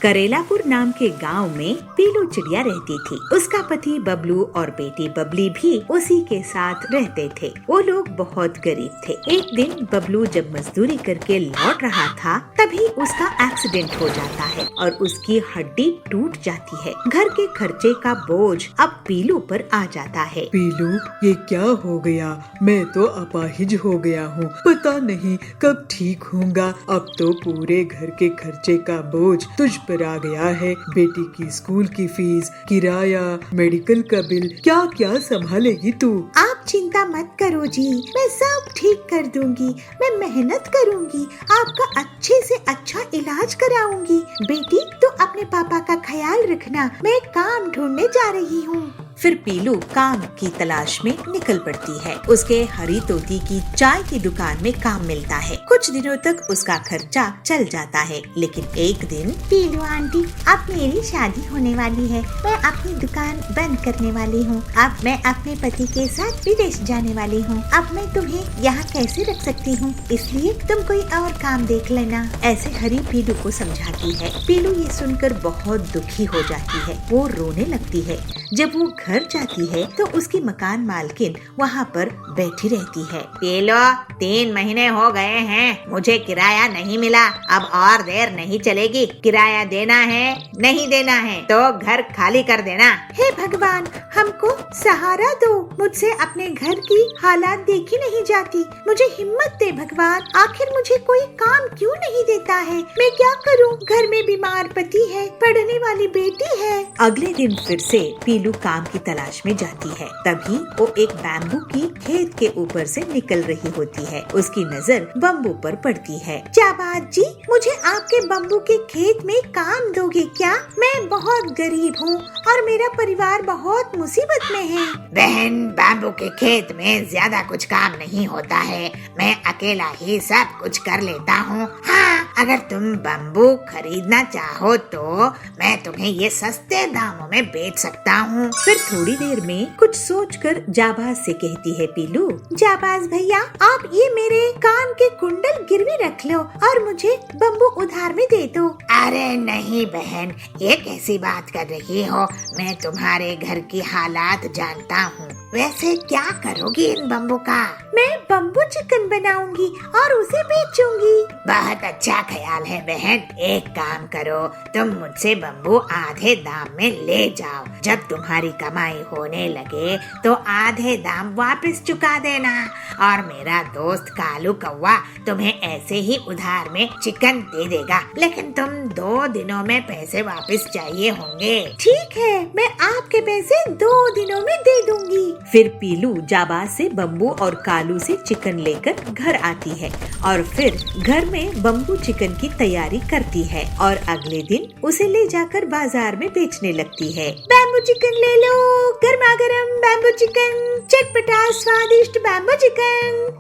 करेलापुर नाम के गांव में पीलू चिड़िया रहती थी। उसका पति बबलू और बेटी बबली भी उसी के साथ रहते थे। वो लोग बहुत गरीब थे। एक दिन बबलू जब मजदूरी करके लौट रहा था, तभी उसका एक्सीडेंट हो जाता है और उसकी हड्डी टूट जाती है। घर के खर्चे का बोझ अब पीलू पर आ जाता है। पीलू, ये क्या हो गया? मैं तो अपाहिज हो गया हूँ। पता नहीं कब ठीक होऊंगा। अब तो पूरे घर के खर्चे का बोझ तुझ पर आ गया है। बेटी की स्कूल की फीस, किराया, मेडिकल का बिल, क्या क्या संभालेगी तू? आप चिंता मत करो जी, मैं सब ठीक कर दूंगी। मैं मेहनत करूंगी, आपका अच्छे से अच्छा इलाज कराऊंगी। बेटी, तो अपने पापा का ख्याल रखना। मैं काम ढूंढने जा रही हूँ। फिर पीलू काम की तलाश में निकल पड़ती है। उसके हरी तोती की चाय की दुकान में काम मिलता है। कुछ दिनों तक उसका खर्चा चल जाता है, लेकिन एक दिन पीलू आंटी, अब मेरी शादी होने वाली है। मैं अपनी दुकान बंद करने वाली हूँ। अब मैं अपने पति के साथ विदेश जाने वाली हूँ। अब मैं तुम्हें यहाँ कैसे रख सकती हूँ, इसलिए तुम कोई और काम देख लेना। ऐसे हरी पीलू को समझाती है। पीलू ये सुनकर बहुत दुखी हो जाती है। वो रोने लगती है। जब वो घर जाती है तो उसकी मकान मालकिन वहाँ पर बैठी रहती है। पीलू, 3 महीने हो गए हैं, मुझे किराया नहीं मिला। अब और देर नहीं चलेगी। किराया देना है, नहीं देना है तो घर खाली कर देना। हे भगवान, हमको सहारा दो। मुझसे अपने घर की हालात देखी नहीं जाती। मुझे हिम्मत दे भगवान। आखिर मुझे कोई काम क्यों नहीं देता है? मैं क्या करूं? घर में बीमार पति है, पढ़ने वाली बेटी है। अगले दिन फिर से पीलू काम की तलाश में जाती है। तभी वो एक बैम्बू की खेत के ऊपर से निकल रही होती है। उसकी नजर बम्बू पर पड़ती है। जाबाज जी, मुझे आपके बम्बू के खेत में काम दोगे क्या? मैं बहुत गरीब हूँ और मेरा परिवार बहुत मुसीबत में है। बहन, बैम्बू के खेत में ज्यादा कुछ काम नहीं होता है। मैं अकेला ही सब कुछ कर लेता हूँ। हाँ, अगर तुम बम्बू खरीदना चाहो तो मैं तुम्हें ये सस्ते दामों में बेच सकता हूँ। फिर थोड़ी देर में कुछ सोचकर जाबाज से कहती है पीलू, जाबाज भैया, आप ये मेरे कान के कुंडल गिरवी रख लो और मुझे बम्बू उधार में दे दो। अरे नहीं बहन, ये कैसी बात कर रही हो? मैं तुम्हारे घर की हालात जानता हूँ। वैसे क्या करोगी इन बम्बू का? मैं बम्बू चिकन बनाऊंगी और उसे बेचूंगी। बहुत अच्छा ख्याल है बहन। एक काम करो, तुम मुझसे बम्बू आधे दाम में ले जाओ। जब तुम्हारी कमाई होने लगे तो आधे दाम वापस चुका देना। और मेरा दोस्त कालू कौवा तुम्हें ऐसे ही उधार में चिकन दे देगा, लेकिन तुम 2 दिनों में पैसे वापस चाहिए होंगे। ठीक है, मैं आपके पैसे 2 दिनों में दे दूंगी। फिर पीलू जाबाज से बम्बू और कालू से चिकन लेकर घर आती है और फिर घर में बम्बू चिकन की तैयारी करती है और अगले दिन उसे ले जाकर बाजार में बेचने लगती है। बैम्बू चिकन ले लो, गर्मा गर्म बैम्बू चिकन, चटपटा स्वादिष्ट बैम्बू चिकन।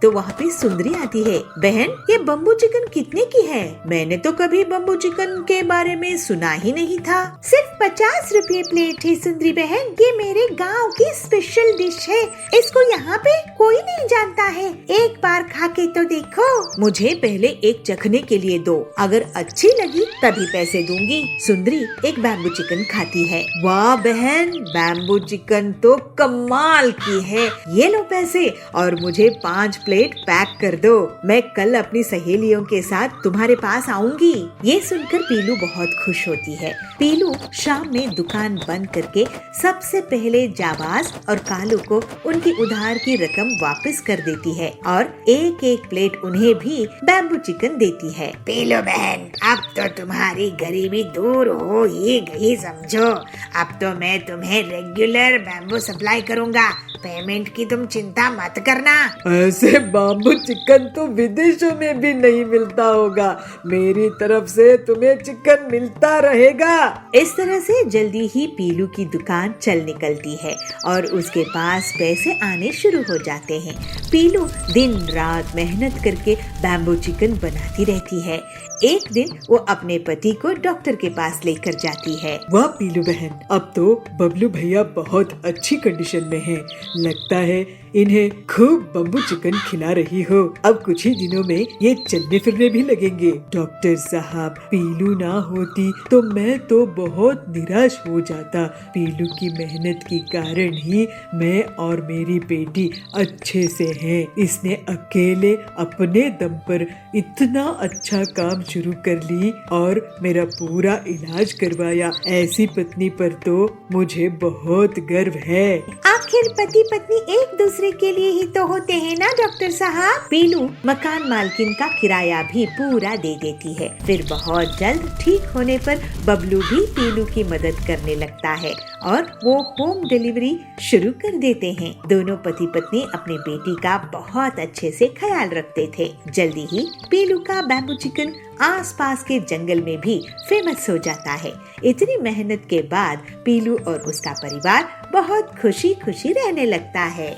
तो वहाँ पे सुंदरी आती है। बहन, ये बम्बू चिकन कितने की है? मैंने तो कभी बम्बू चिकन के बारे में सुना ही नहीं था। सिर्फ 50 रुपए प्लेट है सुंदरी बहन। ये मेरे गांव की स्पेशल डिश है। इसको यहाँ पे कोई नहीं जानता है। एक बार खा के तो देखो। मुझे पहले एक चखने के लिए दो, अगर अच्छी लगी तभी पैसे दूंगी। सुंदरी एक बैम्बू चिकन खाती है। वाह बहन, बैम्बू चिकन तो कमाल की है। ये लो पैसे और मुझे 5 प्लेट पैक कर दो। मैं कल अपनी सहेलियों के साथ तुम्हारे पास आऊंगी। ये सुनकर पीलू बहुत खुश होती है। पीलू शाम में दुकान बंद करके सबसे पहले जाबाज और कालू को उनकी उधार की रकम वापस कर देती है और एक एक प्लेट उन्हें भी बैम्बू चिकन देती है। पीलू बहन, अब तो तुम्हारी गरीबी दूर हो ही गई समझो। अब तो मैं तुम्हें रेगुलर बैम्बू सप्लाई करूँगा। पेमेंट की तुम चिंता मत करना। ऐसे बैम्बू चिकन तो विदेशों में भी नहीं मिलता होगा। मेरी तरफ से तुम्हें चिकन मिलता रहेगा। इस तरह से जल्दी ही पीलू की दुकान चल निकलती है और उसके पास पैसे आने शुरू हो जाते हैं। पीलू दिन रात मेहनत करके बैम्बू चिकन बनाती रहती है। एक दिन वो अपने पति को डॉक्टर के पास लेकर जाती है। वाह पीलू बहन, अब तो बबलू भैया बहुत अच्छी कंडीशन में हैं। लगता है इन्हें खूब बम्बू चिकन खिला रही हो। अब कुछ ही दिनों में ये चलने फिरने भी लगेंगे। डॉक्टर साहब, पीलू ना होती तो मैं तो बहुत निराश हो जाता। पीलू की मेहनत के कारण ही मैं और मेरी बेटी अच्छे से हैं। इसने अकेले अपने दम पर इतना अच्छा काम शुरू कर ली और मेरा पूरा इलाज करवाया। ऐसी पत्नी पर तो मुझे बहुत गर्व है। आखिर पति पत्नी एक दूसरे के लिए ही तो होते हैं ना डॉक्टर साहब। पीलू मकान मालकिन का किराया भी पूरा दे देती है। फिर बहुत जल्द ठीक होने पर बबलू भी पीलू की मदद करने लगता है और वो होम डिलीवरी शुरू कर देते हैं। दोनों पति पत्नी अपने बेटी का बहुत अच्छे से ख्याल रखते थे। जल्दी ही पीलू का बैम्बू चिकन आसपास के जंगल में भी फेमस हो जाता है। इतनी मेहनत के बाद पीलू और उसका परिवार बहुत खुशी खुशी रहने लगता है।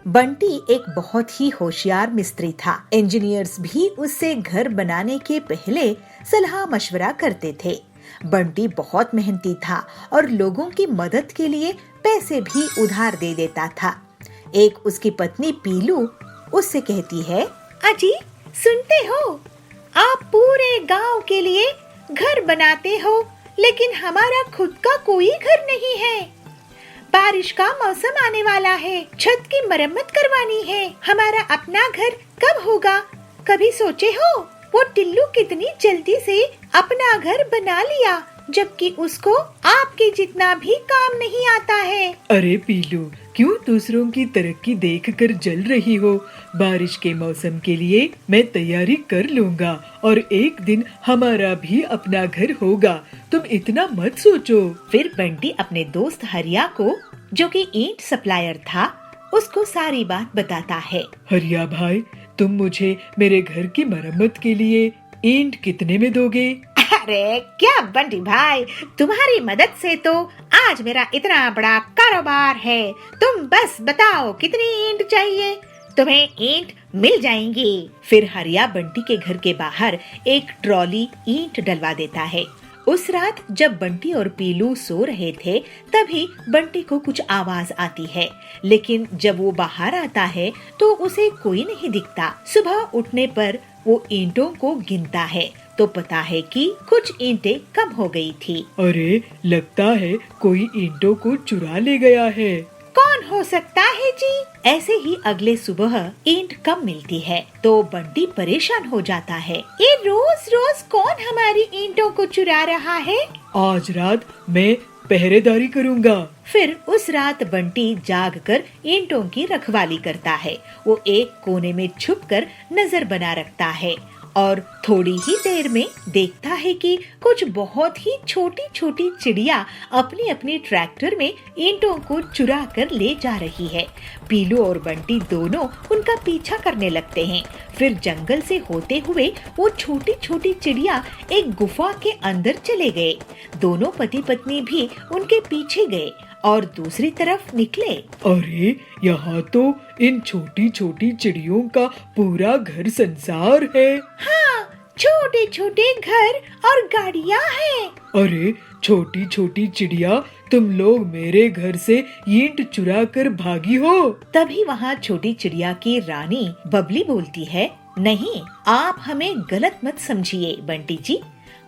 बंटी एक बहुत ही होशियार मिस्त्री था। इंजीनियर्स भी उससे घर बनाने के पहले सलाह मशवरा करते थे। बंटी बहुत मेहनती था और लोगों की मदद के लिए पैसे भी उधार दे देता था। एक उसकी पत्नी पीलू उससे कहती है, अजी सुनते हो, आप पूरे गांव के लिए घर बनाते हो, लेकिन हमारा खुद का कोई घर नहीं है। बारिश का मौसम आने वाला है, छत की मरम्मत करवानी है। हमारा अपना घर कब होगा? कभी सोचे हो? वो टिल्लू कितनी जल्दी से अपना घर बना लिया, जबकि उसको आपके जितना भी काम नहीं आता है। अरे पीलू, क्यों दूसरों की तरक्की देखकर जल रही हो? बारिश के मौसम के लिए मैं तैयारी कर लूँगा और एक दिन हमारा भी अपना घर होगा। तुम इतना मत सोचो। फिर बंटी अपने दोस्त हरिया को, जो कि ईंट सप्लायर था, उसको सारी बात बताता है। हरिया भाई, तुम मुझे मेरे घर की मरम्मत के लिए ईंट कितने में दोगे? अरे क्या बंटी भाई, तुम्हारी मदद से तो आज मेरा इतना बड़ा कारोबार है। तुम बस बताओ कितनी ईंट चाहिए, तुम्हें ईंट मिल जाएंगी। फिर हरिया बंटी के घर के बाहर एक ट्रॉली ईंट डलवा देता है। उस रात जब बंटी और पीलू सो रहे थे, तभी बंटी को कुछ आवाज आती है, लेकिन जब वो बाहर आता है तो उसे कोई नहीं दिखता। सुबह उठने पर वो ईंटों को गिनता है तो पता है कि कुछ ईंटें कम हो गई थी। अरे लगता है कोई ईंटों को चुरा ले गया है। कौन हो सकता है जी? ऐसे ही अगले सुबह ईंट कम मिलती है तो बंटी परेशान हो जाता है। ये रोज रोज कौन हमारी ईंटों को चुरा रहा है? आज रात मैं पहरेदारी करूँगा। फिर उस रात बंटी जागकर ईंटों की रखवाली करता है। वो एक कोने में छुपकर नजर बना रखता है और थोड़ी ही देर में देखता है कि कुछ बहुत ही छोटी छोटी चिड़िया अपनी अपनी ट्रैक्टर में ईंटों को चुरा कर ले जा रही है। पीलू और बंटी दोनों उनका पीछा करने लगते हैं। फिर जंगल से होते हुए वो छोटी छोटी चिड़िया एक गुफा के अंदर चले गए। दोनों पति पत्नी भी उनके पीछे गए और दूसरी तरफ निकले। अरे यहाँ तो इन छोटी छोटी चिड़ियों का पूरा घर संसार है। हाँ, छोटे छोटे घर और गाड़ियाँ हैं। अरे छोटी छोटी चिड़िया, तुम लोग मेरे घर से ईंट चुरा कर भागी हो। तभी वहाँ छोटी चिड़िया की रानी बबली बोलती है, नहीं, आप हमें गलत मत समझिए बंटी जी।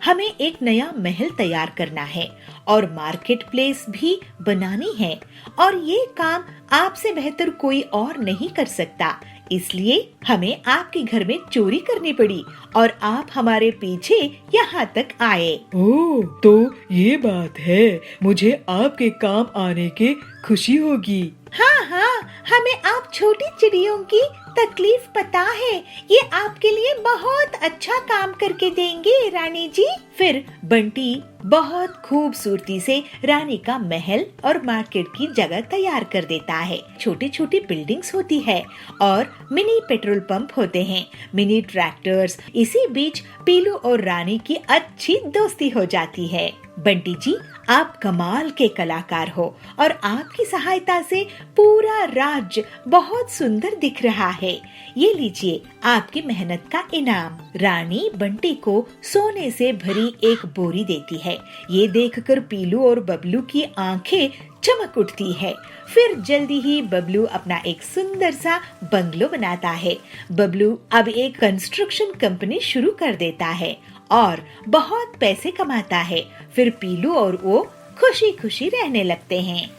हमें एक नया महल तैयार करना है और मार्केट प्लेस भी बनानी है और ये काम आपसे बेहतर कोई और नहीं कर सकता। इसलिए हमें आपके घर में चोरी करनी पड़ी और आप हमारे पीछे यहाँ तक आए। ओह, तो ये बात है। मुझे आपके काम आने की खुशी होगी। हाँ हाँ, हमें आप छोटी चिड़ियों की तकलीफ पता है। ये आपके लिए बहुत अच्छा काम करके देंगे रानी जी। फिर बंटी बहुत खूबसूरती से रानी का महल और मार्केट की जगह तैयार कर देता है। छोटी छोटी बिल्डिंग्स होती है और मिनी पेट्रोल पंप होते हैं, मिनी ट्रैक्टर्स। इसी बीच पीलू और रानी की अच्छी दोस्ती हो जाती है। बंटी जी, आप कमाल के कलाकार हो और आपकी सहायता से पूरा राज्य बहुत सुंदर दिख रहा है। है। ये लीजिए आपकी मेहनत का इनाम। रानी बंटी को सोने से भरी एक बोरी देती है। ये देखकर पीलू और बबलू की आंखें चमक उठती है। फिर जल्दी ही बबलू अपना एक सुंदर सा बंगलो बनाता है। बबलू अब एक कंस्ट्रक्शन कंपनी शुरू कर देता है और बहुत पैसे कमाता है। फिर पीलू और वो खुशी खुशी रहने लगते हैं।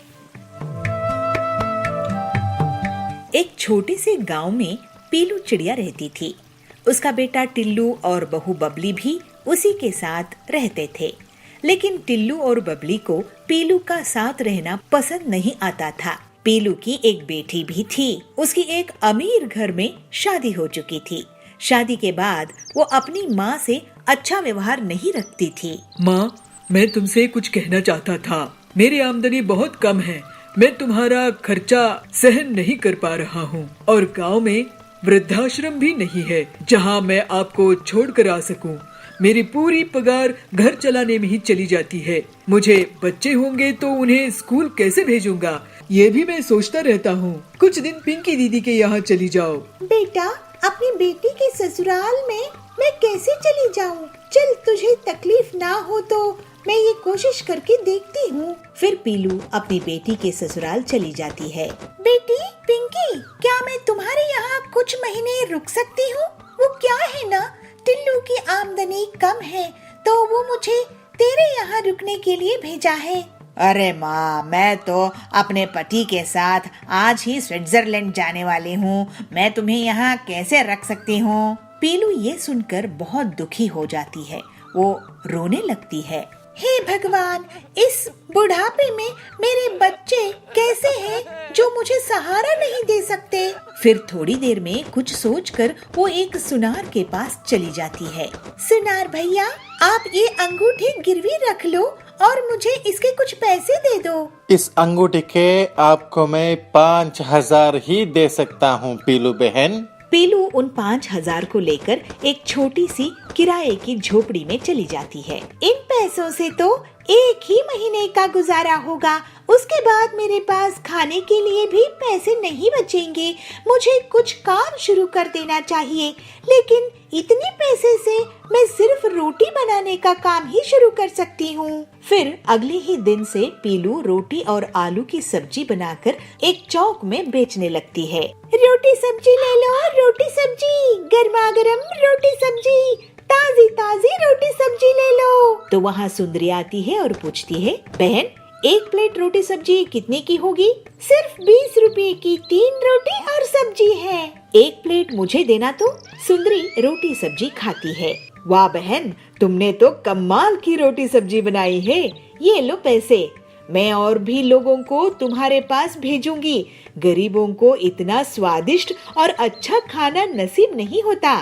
एक छोटे से गांव में पीलू चिड़िया रहती थी। उसका बेटा टिल्लू और बहू बबली भी उसी के साथ रहते थे। लेकिन टिल्लू और बबली को पीलू का साथ रहना पसंद नहीं आता था। पीलू की एक बेटी भी थी। उसकी एक अमीर घर में शादी हो चुकी थी। शादी के बाद वो अपनी माँ से अच्छा व्यवहार नहीं रखती थी। माँ, मैं तुमसे कुछ कहना चाहता था। मेरी आमदनी बहुत कम है। मैं तुम्हारा खर्चा सहन नहीं कर पा रहा हूँ और गांव में वृद्धाश्रम भी नहीं है जहाँ मैं आपको छोड़ कर आ सकूँ। मेरी पूरी पगार घर चलाने में ही चली जाती है। मुझे बच्चे होंगे तो उन्हें स्कूल कैसे भेजूंगा, ये भी मैं सोचता रहता हूँ। कुछ दिन पिंकी दीदी के यहाँ चली जाओ। बेटा, अपनी बेटी के ससुराल में मैं कैसे चली जाऊँ? चल, तुझे तकलीफ ना हो तो मैं ये कोशिश करके देखती हूँ। फिर पीलू अपनी बेटी के ससुराल चली जाती है। बेटी पिंकी, क्या मैं तुम्हारे यहाँ कुछ महीने रुक सकती हूँ? वो क्या है ना, टिल्लू की आमदनी कम है तो वो मुझे तेरे यहाँ रुकने के लिए भेजा है। अरे माँ, मैं तो अपने पति के साथ आज ही स्विट्जरलैंड जाने वाली हूँ। मैं तुम्हें यहाँ कैसे रख सकती हूँ? पीलू ये सुनकर बहुत दुखी हो जाती है। वो रोने लगती है। हे भगवान, इस बुढ़ापे में मेरे बच्चे कैसे हैं जो मुझे सहारा नहीं दे सकते। फिर थोड़ी देर में कुछ सोचकर वो एक सुनार के पास चली जाती है। सुनार भैया, आप ये अंगूठी गिरवी रख लो और मुझे इसके कुछ पैसे दे दो। इस अंगूठी के आपको मैं 5,000 ही दे सकता हूँ पीलू बहन। पीलू उन 5,000 को लेकर एक छोटी सी किराए की झोपड़ी में चली जाती है। इन पैसों से तो एक ही महीने का गुजारा होगा। उसके बाद मेरे पास खाने के लिए भी पैसे नहीं बचेंगे। मुझे कुछ काम शुरू कर देना चाहिए, लेकिन इतने पैसे से मैं सिर्फ रोटी बनाने का काम ही शुरू कर सकती हूँ। फिर अगले ही दिन से पीलू रोटी और आलू की सब्जी बनाकर एक चौक में बेचने लगती है। रोटी सब्जी ले लो, रोटी सब्जी, गर्मा गर्म रोटी सब्जी, ताजी ताजी रोटी सब्जी ले लो। तो वहाँ सुंदरी आती है और पूछती है, बहन, एक प्लेट रोटी सब्जी कितने की होगी? सिर्फ 20 रुपए की 3 रोटी और सब्जी है। एक प्लेट मुझे देना। तो सुंदरी रोटी सब्जी खाती है। वाह बहन, तुमने तो कमाल की रोटी सब्जी बनाई है। ये लो पैसे, मैं और भी लोगों को तुम्हारे पास भेजूंगी। गरीबों को इतना स्वादिष्ट और अच्छा खाना नसीब नहीं होता।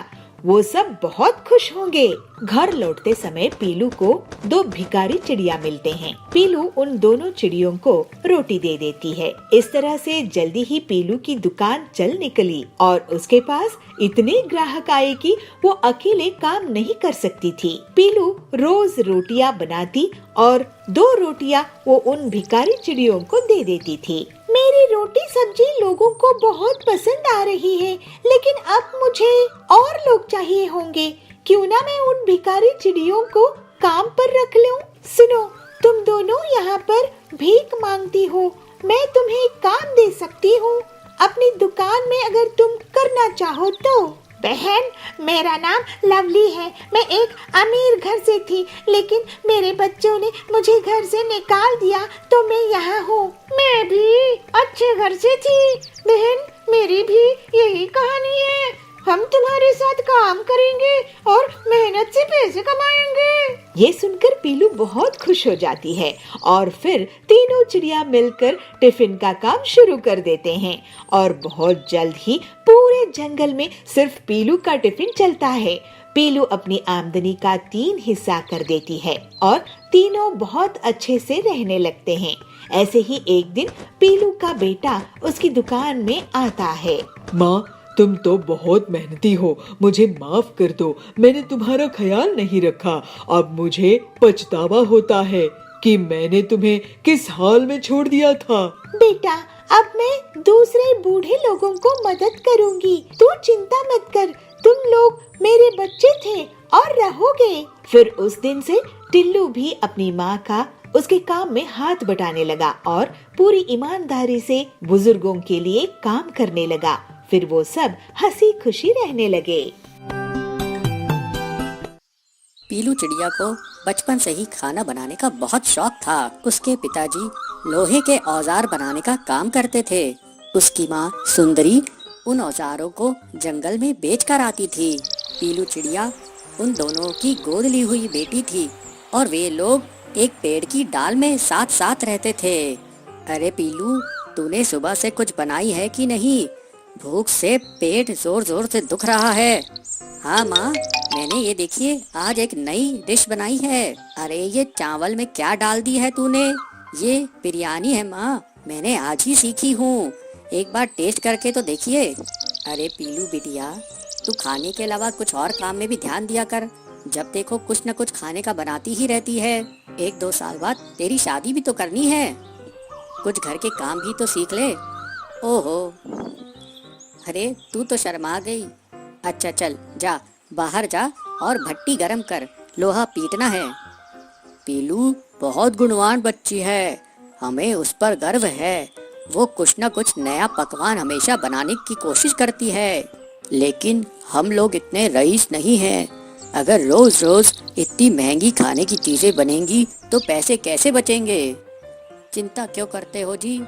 वो सब बहुत खुश होंगे। घर लौटते समय पीलू को 2 भिखारी चिड़िया मिलते हैं। पीलू उन दोनों चिड़ियों को रोटी दे देती है। इस तरह से जल्दी ही पीलू की दुकान चल निकली और उसके पास इतने ग्राहक आए कि वो अकेले काम नहीं कर सकती थी। पीलू रोज रोटियां बनाती और 2 रोटियां वो उन भिखारी चिड़ियों को दे देती थी। मेरी रोटी सब्जी लोगों को बहुत पसंद आ रही है, लेकिन अब मुझे और लोग चाहिए होंगे। क्यों ना मैं उन भिखारी चिड़ियों को काम पर रख लूं? सुनो, तुम दोनों यहाँ पर भीख मांगती हो, मैं तुम्हें काम दे सकती हूँ अपनी दुकान में, अगर तुम करना चाहो तो। बहन, मेरा नाम लवली है। मैं एक अमीर घर से थी, लेकिन मेरे बच्चों ने मुझे घर से निकाल दिया तो मैं यहाँ हूँ। मैं भी अच्छे घर से थी बहन, मेरी भी यही कहानी है। हम तुम्हारे साथ काम करेंगे और मेहनत से पैसे कमाएंगे। ये सुनकर पीलू बहुत खुश हो जाती है और फिर तीनों चिड़िया मिलकर टिफिन का काम शुरू कर देते हैं और बहुत जल्द ही पूरे जंगल में सिर्फ पीलू का टिफिन चलता है। पीलू अपनी आमदनी का 3 हिस्सा कर देती है और तीनों बहुत अच्छे से रहने लगते हैं। ऐसे ही एक दिन पीलू का बेटा उसकी दुकान में आता है। माँ, तुम तो बहुत मेहनती हो, मुझे माफ कर दो। मैंने तुम्हारा ख्याल नहीं रखा। अब मुझे पछतावा होता है कि मैंने तुम्हें किस हाल में छोड़ दिया था। बेटा, अब मैं दूसरे बूढ़े लोगों को मदद करूंगी। तू चिंता मत कर, तुम लोग मेरे बच्चे थे और रहोगे। फिर उस दिन से टिल्लू भी अपनी माँ का उसके काम में हाथ बटाने लगा और पूरी ईमानदारी से बुजुर्गों के लिए काम करने लगा। फिर वो सब हंसी खुशी रहने लगे। पीलू चिड़िया को बचपन से ही खाना बनाने का बहुत शौक था। उसके पिताजी लोहे के औजार बनाने का काम करते थे। उसकी माँ सुंदरी उन औजारों को जंगल में बेच कर आती थी। पीलू चिड़िया उन दोनों की गोद ली हुई बेटी थी और वे लोग एक पेड़ की डाल में साथ साथ रहते थे। अरे पीलू, तूने सुबह से कुछ बनाई है कि नहीं? भूख से पेट जोर जोर से दुख रहा है। हाँ माँ, मैंने ये देखिए आज एक नई डिश बनाई है। अरे ये चावल में क्या डाल दी है तूने? ये बिरयानी है माँ, मैंने आज ही सीखी हूँ। एक बार टेस्ट करके तो देखिए। अरे पीलू बिटिया, तू खाने के अलावा कुछ और काम में भी ध्यान दिया कर। जब देखो कुछ न कुछ खाने का बनाती ही रहती है। 1-2 साल बाद तेरी शादी भी तो करनी है, कुछ घर के काम भी तो सीख ले। ओहो, अरे तू तो शर्मा गई। अच्छा चल जा, बाहर जा और भट्टी गरम कर, लोहा पीटना है। पीलू बहुत गुणवान बच्ची है, हमें उस पर गर्व है। वो कुछ न कुछ नया पकवान हमेशा बनाने की कोशिश करती है। लेकिन हम लोग इतने रईस नहीं हैं। अगर रोज रोज इतनी महंगी खाने की चीजें बनेंगी तो पैसे कैसे बचेंगे? चिंता क्यों करते हो जी?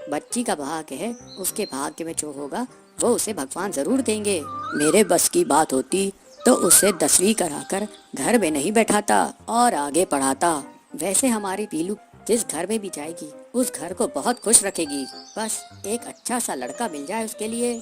बच्ची का भाग्य है, उसके भाग्य में जो होगा वो उसे भगवान जरूर देंगे। मेरे बस की बात होती तो उसे 10वीं कराकर घर में नहीं बैठाता और आगे पढ़ाता। वैसे हमारी पीलू जिस घर में भी जाएगी उस घर को बहुत खुश रखेगी। बस एक अच्छा सा लड़का मिल जाए उसके लिए।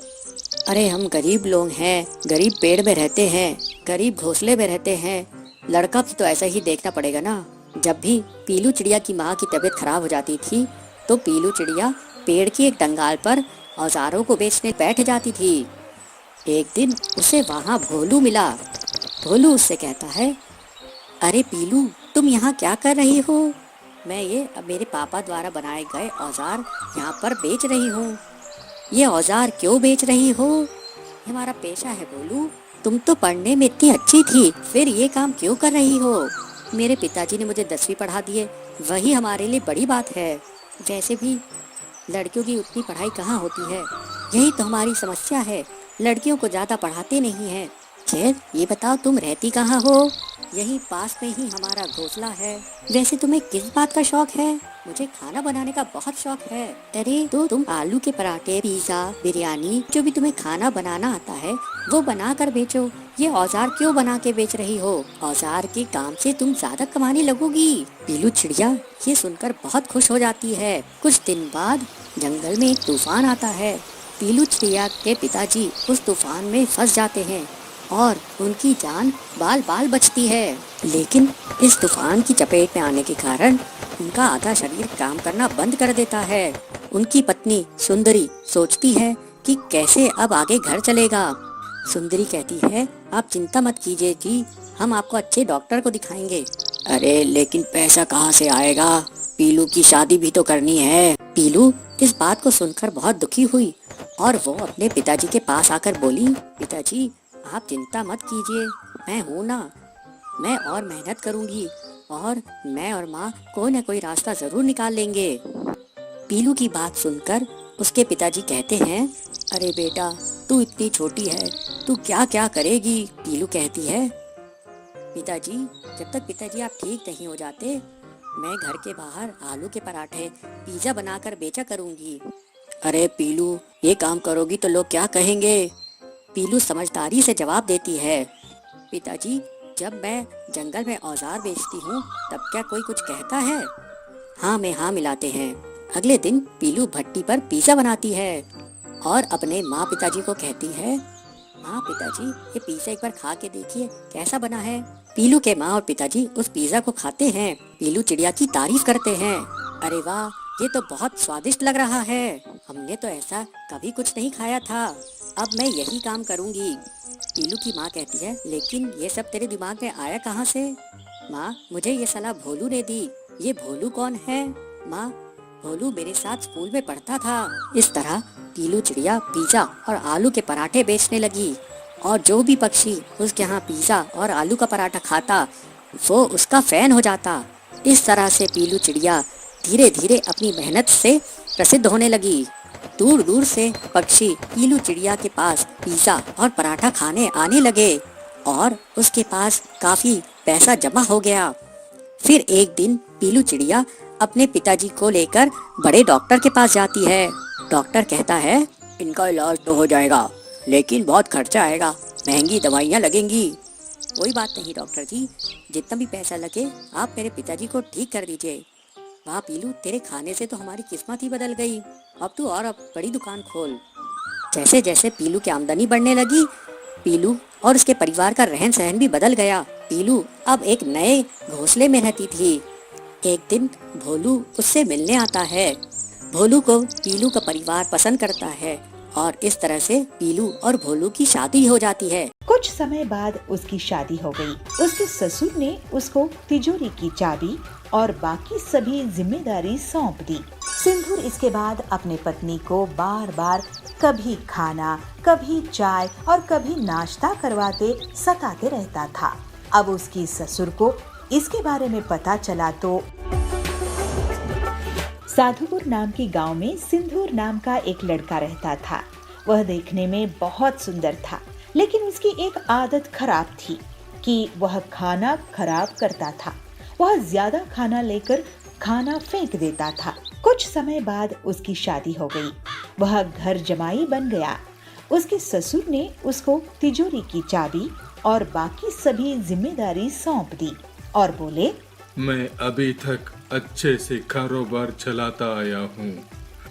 अरे हम गरीब लोग हैं, गरीब पेड़ में रहते हैं, गरीब घोंसले में रहते हैं। लड़का भी तो ऐसा ही देखना पड़ेगा ना। जब भी पीलू चिड़िया की माँ की तबीयत खराब हो जाती थी तो पीलू चिड़िया पेड़ की एक डंगाल पर औजारों को बेचने बैठ जाती थी। एक दिन उसे वहाँ भोलू मिला। भोलू उससे कहता है, अरे पीलू, तुम यहाँ क्या कर रही हो? मैं ये मेरे पापा द्वारा बनाए गए औजार यहाँ पर बेच रही हूँ। ये औजार क्यों बेच रही हो? ये हमारा पेशा है भोलू। तुम तो पढ़ने में इतनी अच्छी थी, फिर ये काम क्यों कर रही हो? मेरे पिताजी ने मुझे 10वीं पढ़ा दिए, वही हमारे लिए बड़ी बात है। वैसे भी लड़कियों की उतनी पढ़ाई कहाँ होती है, यही तो हमारी समस्या है। लड़कियों को ज्यादा पढ़ाते नहीं हैं। खैर ये बताओ, तुम रहती कहाँ हो? यही पास में ही हमारा घोंसला है। वैसे तुम्हें किस बात का शौक है? मुझे खाना बनाने का बहुत शौक है। अरे तो तुम आलू के पराठे, पिज्जा, बिरयानी, जो भी तुम्हें खाना बनाना आता है वो बना कर बेचो। ये औजार क्यों बना के बेच रही हो? औजार के काम से तुम ज्यादा कमाने लगोगी। पीलू चिड़िया ये सुनकर बहुत खुश हो जाती है। कुछ दिन बाद जंगल में एक तूफान आता है। पीलू चिड़िया के पिताजी उस तूफान में फंस जाते हैं और उनकी जान बाल बाल बचती है। लेकिन इस तूफान की चपेट में आने के कारण उनका आधा शरीर काम करना बंद कर देता है। उनकी पत्नी सुंदरी सोचती है कि कैसे अब आगे घर चलेगा। सुंदरी कहती है, आप चिंता मत कीजिए जी, हम आपको अच्छे डॉक्टर को दिखाएंगे। अरे लेकिन पैसा कहाँ से आएगा? पीलू की शादी भी तो करनी है। पीलू इस बात को सुनकर बहुत दुखी हुई और वो अपने पिताजी के पास आकर बोली, पिताजी आप चिंता मत कीजिए, मैं हूँ ना, मैं और मेहनत करूँगी और मैं और माँ कोई न कोई रास्ता जरूर निकाल लेंगे। पीलू की बात सुनकर उसके पिताजी कहते हैं, अरे बेटा तू इतनी छोटी है, तू क्या क्या करेगी? पीलू कहती है, पिताजी जब तक पिताजी आप ठीक नहीं हो जाते मैं घर के बाहर आलू के पराठे, पिज्जा बनाकर बेचा करूँगी। अरे पीलू ये काम करोगी तो लोग क्या कहेंगे? पीलू समझदारी से जवाब देती है, पिताजी जब मैं जंगल में औजार बेचती हूँ तब क्या कोई कुछ कहता है? हाँ में हाँ मिलाते हैं। अगले दिन पीलू भट्टी पर पिज्जा बनाती है और अपने माँ पिताजी को कहती है, माँ पिताजी ये पिज्जा एक बार खा के देखिए कैसा बना है। पीलू के माँ और पिताजी उस पिज्जा को खाते हैं। पीलू चिड़िया की तारीफ करते हैं, अरे वाह ये तो बहुत स्वादिष्ट लग रहा है, हमने तो ऐसा कभी कुछ नहीं खाया था, अब मैं यही काम करूँगी। पीलू की माँ कहती है, लेकिन ये सब तेरे दिमाग में आया कहाँ से? माँ मुझे ये सलाह भोलू ने दी। ये भोलू कौन है? माँ भोलू मेरे साथ स्कूल में पढ़ता था। इस तरह पीलू चिड़िया पिज्जा और आलू के पराठे बेचने लगी और जो भी पक्षी उसके यहाँ पिज्जा और आलू का पराठा खाता वो उसका फैन हो जाता। इस तरह से पीलू चिड़िया धीरे धीरे अपनी मेहनत से प्रसिद्ध होने लगी। दूर दूर से पक्षी पीलू चिड़िया के पास पिज्जा और पराठा खाने आने लगे और उसके पास काफी पैसा जमा हो गया। फिर एक दिन पीलू चिड़िया अपने पिताजी को लेकर बड़े डॉक्टर के पास जाती है। डॉक्टर कहता है, इनका इलाज तो हो जाएगा लेकिन बहुत खर्चा आएगा, महंगी दवाइयाँ लगेंगी। कोई बात नहीं डॉक्टर जी, जितना भी पैसा लगे आप मेरे पिताजी को ठीक कर दीजिए। वाह पीलू, तेरे खाने से तो हमारी किस्मत ही बदल गई। अब तू और अब बड़ी दुकान खोल। जैसे जैसे पीलू की आमदनी बढ़ने लगी, पीलू और उसके परिवार का रहन सहन भी बदल गया। पीलू अब एक नए घोंसले में रहती थी। एक दिन भोलू उससे मिलने आता है। भोलू को पीलू का परिवार पसंद करता है और इस तरह से पीलू और भोलू की शादी हो जाती है। कुछ समय बाद उसकी शादी हो गई। उसके ससुर ने उसको तिजोरी की चाबी और बाकी सभी जिम्मेदारी सौंप दी। सिंदूर इसके बाद अपने पत्नी को बार बार कभी खाना, कभी चाय और कभी नाश्ता करवाते सताते रहता था। अब उसकी ससुर को इसके बारे में पता चला तो साधुपुर नाम के गांव में सिंदूर नाम का एक लड़का रहता था। वह देखने में बहुत सुंदर था, लेकिन उसकी एक आदत खराब थी कि वह खाना खराब करता था। वह ज्यादा खाना लेकर खाना फेंक देता था। कुछ समय बाद उसकी शादी हो गई। वह घर जमाई बन गया। उसके ससुर ने उसको तिजोरी की चाबी और बाकी सभी जिम्मेदारी सौंप दी और बोले, मैं अभी तक अच्छे से कारोबार चलाता आया हूँ।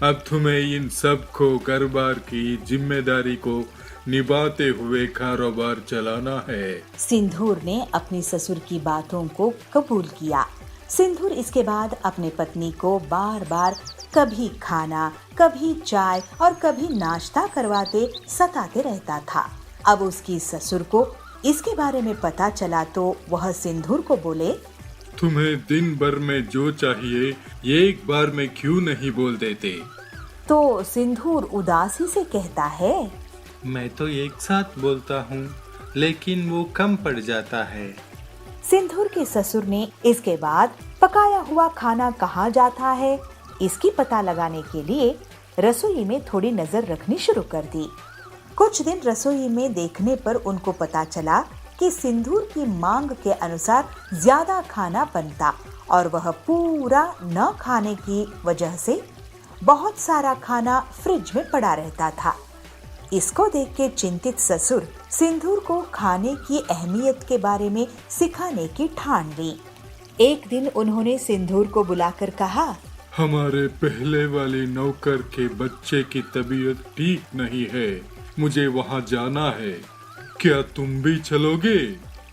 अब तुम्हें इन सब को कारोबार की जिम्मेदारी को निभाते हुए कारोबार चलाना है। सिंदूर ने अपनी ससुर की बातों को कबूल किया। सिंदूर इसके बाद अपने पत्नी को बार बार कभी खाना, कभी चाय और कभी नाश्ता करवाते सताते रहता था। अब उसकी ससुर को इसके बारे में पता चला तो वह सिंदूर को बोले, तुम्हें दिन भर में जो चाहिए एक बार में क्यों नहीं बोल देते? तो सिंदूर उदासी से कहता है, मैं तो एक साथ बोलता हूँ लेकिन वो कम पड़ जाता है। सिंदूर के ससुर ने इसके बाद पकाया हुआ खाना कहाँ जाता है इसकी पता लगाने के लिए रसोई में थोड़ी नजर रखनी शुरू कर दी। कुछ दिन रसोई में देखने पर उनको पता चला कि सिंदूर की मांग के अनुसार ज्यादा खाना बनता और वह पूरा न खाने की वजह से बहुत सारा खाना फ्रिज में पड़ा रहता था। इसको देख के चिंतित ससुर सिंदूर को खाने की अहमियत के बारे में सिखाने की ठान ली। एक दिन उन्होंने सिंदूर को बुलाकर कहा, हमारे पहले वाले नौकर के बच्चे की तबीयत ठीक नहीं है, मुझे वहाँ जाना है, क्या तुम भी चलोगे?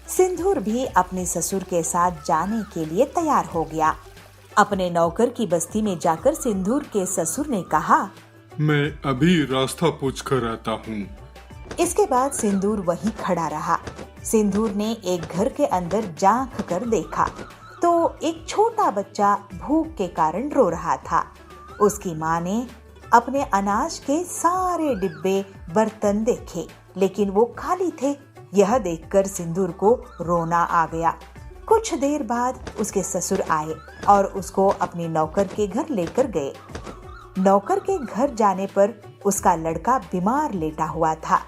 सिंदूर भी अपने ससुर के साथ जाने के लिए तैयार हो गया। अपने नौकर की बस्ती में जाकर सिंदूर के ससुर ने कहा, मैं अभी रास्ता पूछ कर आता हूँ। इसके बाद सिंदूर वहीं खड़ा रहा। सिंदूर ने एक घर के अंदर झांक कर देखा तो एक छोटा बच्चा भूख के कारण रो रहा था। उसकी माँ ने अपने अनाज के सारे डिब्बे बर्तन देखे लेकिन वो खाली थे। यह देखकर सिंदूर को रोना आ गया। कुछ देर बाद उसके ससुर आए और उसको अपनी नौकर के घर लेकर गए। नौकर के घर जाने पर उसका लड़का बीमार लेटा हुआ था।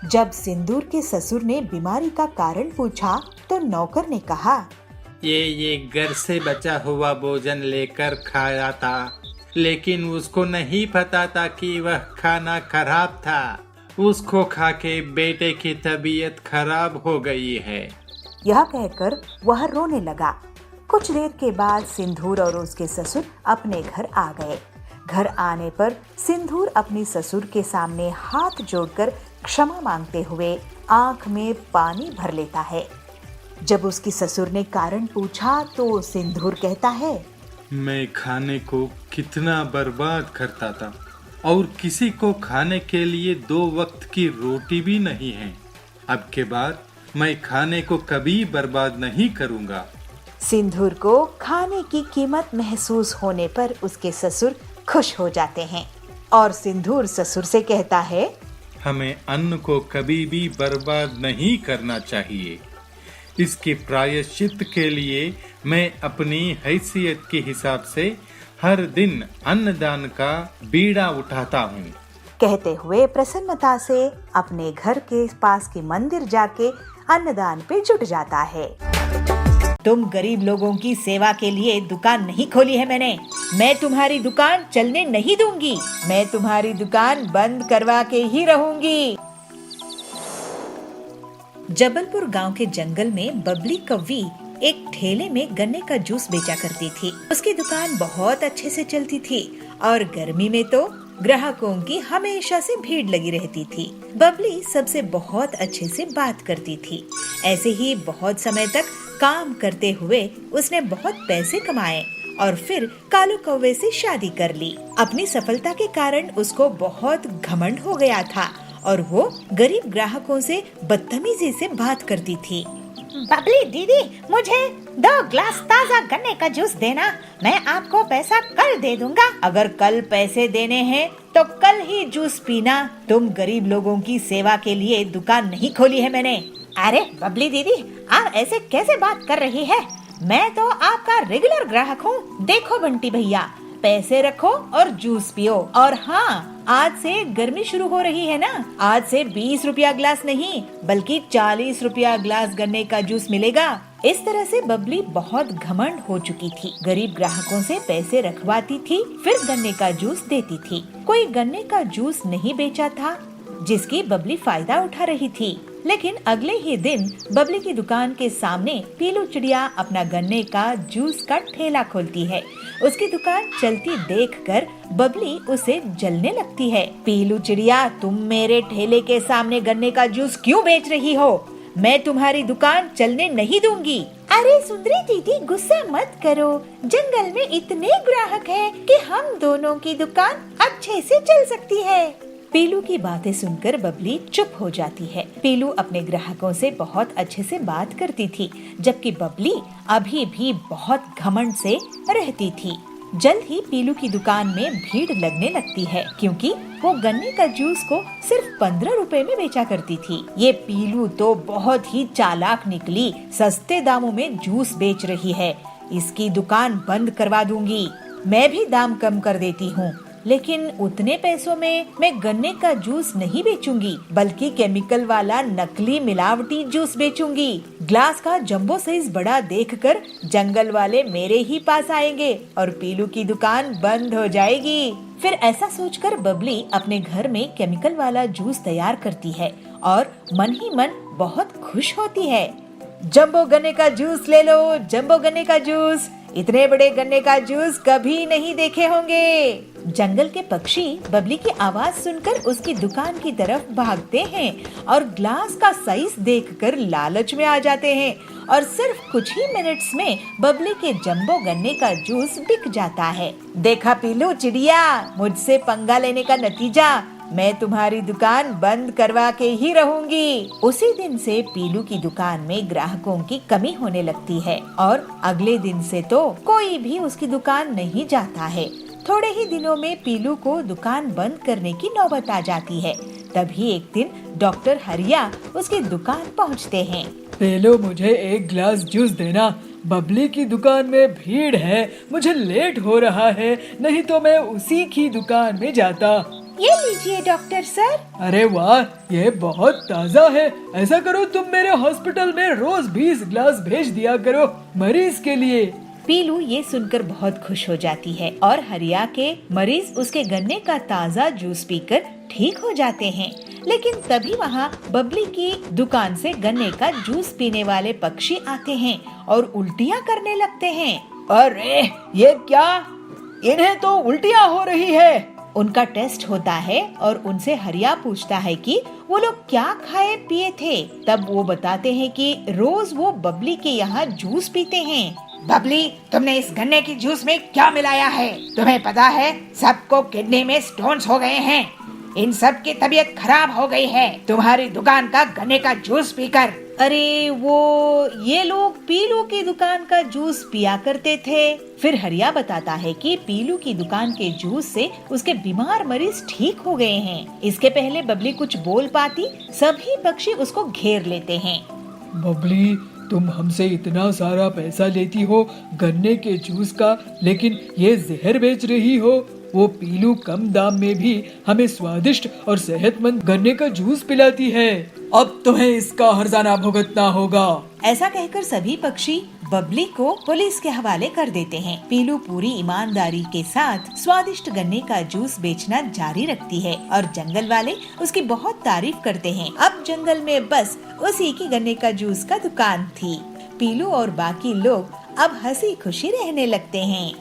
जब सिंदूर के ससुर ने बीमारी का कारण पूछा तो नौकर ने कहा, ये घर से बचा हुआ भोजन लेकर खाया था, लेकिन उसको नहीं पता था कि वह खाना खराब था। उसको खा के बेटे की तबीयत खराब हो गई है। यह कहकर वह रोने लगा। कुछ देर के बाद सिंदूर और उसके ससुर अपने घर आ गए। घर आने पर सिंदूर अपनी ससुर के सामने हाथ जोड़कर क्षमा मांगते हुए आंख में पानी भर लेता है। जब उसकी ससुर ने कारण पूछा तो सिंदूर कहता है, मैं खाने को कितना बर्बाद करता था और किसी को खाने के लिए 2 वक्त की रोटी भी नहीं है। अब के बाद मैं खाने को कभी बर्बाद नहीं करूँगा। सिंदूर को खाने की कीमत महसूस होने पर उसके ससुर खुश हो जाते हैं और सिंदूर ससुर से कहता है, हमें अन्न को कभी भी बर्बाद नहीं करना चाहिए। इसके प्रायश्चित के लिए मैं अपनी हैसियत के हिसाब से हर दिन अन्नदान का बीड़ा उठाता हूँ। कहते हुए प्रसन्नता से अपने घर के पास के मंदिर जाके अन्नदान पे जुट जाता है। तुम गरीब लोगों की सेवा के लिए दुकान नहीं खोली है मैंने। मैं तुम्हारी दुकान चलने नहीं दूंगी। मैं तुम्हारी दुकान बंद करवा के ही रहूंगी। जबलपुर गांव के जंगल में बबली कौवी एक ठेले में गन्ने का जूस बेचा करती थी। उसकी दुकान बहुत अच्छे से चलती थी और गर्मी में तो ग्राहकों की हमेशा से भीड़ लगी रहती थी। बबली सबसे बहुत अच्छे से बात करती थी। ऐसे ही बहुत समय तक काम करते हुए उसने बहुत पैसे कमाए और फिर कालू कौवे से शादी कर ली। अपनी सफलता के कारण उसको बहुत घमंड हो गया था और वो गरीब ग्राहकों से बदतमीजी से बात करती थी। बबली दीदी, मुझे 2 ग्लास ताजा गन्ने का जूस देना। मैं आपको पैसा कल दे दूंगा। अगर कल पैसे देने हैं तो कल ही जूस पीना। तुम गरीब लोगों की सेवा के लिए दुकान नहीं खोली है मैंने। अरे बबली दीदी, आप ऐसे कैसे बात कर रही है? मैं तो आपका रेगुलर ग्राहक हूँ। देखो बंटी भैया, पैसे रखो और जूस पियो। और हाँ, आज से गर्मी शुरू हो रही है ना, आज से 20 रुपया ग्लास नहीं बल्कि 40 रुपया ग्लास गन्ने का जूस मिलेगा। इस तरह से बबली बहुत घमंड हो चुकी थी। गरीब ग्राहकों से पैसे रखवाती थी, फिर गन्ने का जूस देती थी। कोई गन्ने का जूस नहीं बेचा था जिसकी बबली फायदा उठा रही थी। लेकिन अगले ही दिन बबली की दुकान के सामने पीलू चिड़िया अपना गन्ने का जूस का ठेला खोलती है। उसकी दुकान चलती देखकर बबली उसे जलने लगती है। पीलू चिड़िया, तुम मेरे ठेले के सामने गन्ने का जूस क्यों बेच रही हो? मैं तुम्हारी दुकान चलने नहीं दूंगी। अरे सुंदरी दीदी, गुस्सा मत करो। जंगल में इतने ग्राहक हैं कि हम दोनों की दुकान अच्छे से चल सकती है। पीलू की बातें सुनकर बबली चुप हो जाती है। पीलू अपने ग्राहकों से बहुत अच्छे से बात करती थी, जबकि बबली अभी भी बहुत घमंड से रहती थी। जल्द ही पीलू की दुकान में भीड़ लगने लगती है, क्योंकि वो गन्ने का जूस को सिर्फ 15 रुपए में बेचा करती थी। ये पीलू तो बहुत ही चालाक निकली, सस्ते दामों में जूस बेच रही है। इसकी दुकान बंद करवा दूंगी। मैं भी दाम कम कर देती हूँ, लेकिन उतने पैसों में मैं गन्ने का जूस नहीं बेचूंगी, बल्कि केमिकल वाला नकली मिलावटी जूस बेचूंगी। ग्लास का जंबो साइज बड़ा देखकर जंगल वाले मेरे ही पास आएंगे और पीलू की दुकान बंद हो जाएगी। फिर ऐसा सोचकर बबली अपने घर में केमिकल वाला जूस तैयार करती है और मन ही मन बहुत खुश होती है। जंबो गन्ने का जूस ले लो, जंबो गन्ने का जूस। इतने बड़े गन्ने का जूस कभी नहीं देखे होंगे। जंगल के पक्षी बबली की आवाज सुनकर उसकी दुकान की तरफ भागते हैं और ग्लास का साइज देखकर लालच में आ जाते हैं और सिर्फ कुछ ही मिनट्स में बबली के जंबो गन्ने का जूस बिक जाता है। देखा पीलू चिड़िया, मुझसे पंगा लेने का नतीजा, मैं तुम्हारी दुकान बंद करवा के ही रहूंगी। उसी दिन से पीलू की दुकान में ग्राहकों की कमी होने लगती है और अगले दिन से तो कोई भी उसकी दुकान नहीं जाता है। थोड़े ही दिनों में पीलू को दुकान बंद करने की नौबत आ जाती है। तभी एक दिन डॉक्टर हरिया उसकी दुकान पहुंचते हैं। पीलू, मुझे 1 गिलास जूस देना। बबली की दुकान में भीड़ है, मुझे लेट हो रहा है, नहीं तो मैं उसी की दुकान में जाता। ये लीजिए डॉक्टर सर। अरे वाह, ये बहुत ताज़ा है। ऐसा करो, तुम मेरे हॉस्पिटल में रोज 20 गिलास भेज दिया करो मरीज के लिए। पीलू ये सुनकर बहुत खुश हो जाती है और हरिया के मरीज उसके गन्ने का ताज़ा जूस पीकर ठीक हो जाते हैं। लेकिन तभी वहाँ बबली की दुकान से गन्ने का जूस पीने वाले पक्षी आते हैं और उल्टियाँ करने लगते हैं। अरे ये क्या, इन्हें तो उल्टियाँ हो रही है। उनका टेस्ट होता है और उनसे हरिया पूछता है कि वो लोग क्या खाए पिए थे। तब वो बताते हैं कि रोज वो बबली के यहाँ जूस पीते हैं। बबली, तुमने इस गन्ने की जूस में क्या मिलाया है? तुम्हें पता है सबको किडनी में स्टोन्स हो गए हैं। इन सब की तबीयत खराब हो गई है तुम्हारी दुकान का गन्ने का जूस पीकर। अरे वो ये लोग पीलू की दुकान का जूस पिया करते थे। फिर हरिया बताता है कि पीलू की दुकान के जूस से उसके बीमार मरीज ठीक हो गए हैं। इसके पहले बबली कुछ बोल पाती, सभी पक्षी उसको घेर लेते हैं। बबली, तुम हमसे इतना सारा पैसा लेती हो गन्ने के जूस का, लेकिन ये जहर बेच रही हो। वो पीलू कम दाम में भी हमें स्वादिष्ट और सेहतमंद गन्ने का जूस पिलाती है। अब तुम्हें इसका हर्जाना भुगतना होगा। ऐसा कहकर सभी पक्षी बबली को पुलिस के हवाले कर देते हैं। पीलू पूरी ईमानदारी के साथ स्वादिष्ट गन्ने का जूस बेचना जारी रखती है और जंगल वाले उसकी बहुत तारीफ करते हैं। अब जंगल में बस उसी की गन्ने का जूस का दुकान थी। पीलू और बाकी लोग अब हंसी खुशी रहने लगते हैं।